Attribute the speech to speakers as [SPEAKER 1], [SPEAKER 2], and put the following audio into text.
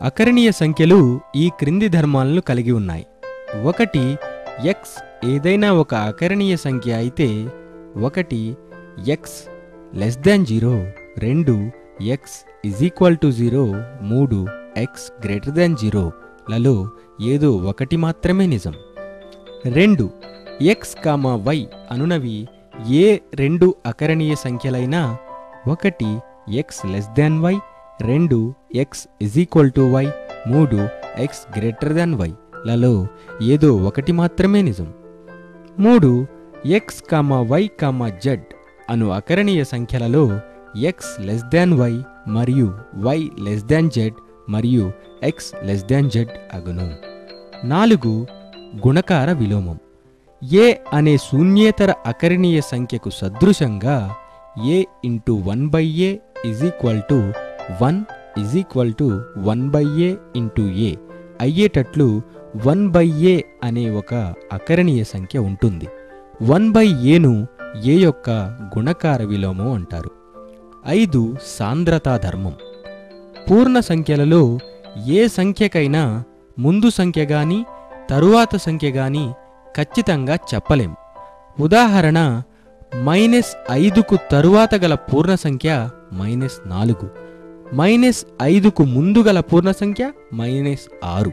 [SPEAKER 1] అకరణీయ సంఖ్యలు ఈ క్రింది ధర్మాలను కలిగి ఉన్నాయి. 1 x ఏదైనా ఒక అకరణీయ సంఖ్య అయితే 1 x less than 0, 2 x is equal to 0, 3 x greater than 0 లలో ఏదో ఒకటి మాత్రమే నిజం. 2 x, y అనునవి ఏ రెండు అకరణీయ సంఖ్యలైనా 1 x less than y, 2 x is equal to y, 3 x greater than y లలో ఏదో ఒకటి మాత్రమే నిజం. 3 x, y, z అను అకరణీయ సంఖ్యలలో x less than y మరియు y less than z మరియు x less than z అగును. 4 గుణకార విలోమం. a అనే శూన్యేతర అకరణీయ సంఖ్యకు సదృశంగా a into 1/a is equal to 1 is equal to 1/a into a అయ్యేటట్లు 1/a అనే ఒక అకరణీయ సంఖ్య ఉంటుంది. 1/aను a యొక్క గుణకార విలోమం అంటారు. 5 సాంద్రతా ధర్మం. పూర్ణ సంఖ్యలలో ఏ సంఖ్యకైనా ముందు సంఖ్య గాని తరువాత సంఖ్య గాని ఖచ్చితంగా చెప్పలేం. ఉదాహరణ, -5కు తరువాత గల పూర్ణ సంఖ్య -4, -5కు ముందు గల పూర్ణ సంఖ్య -6.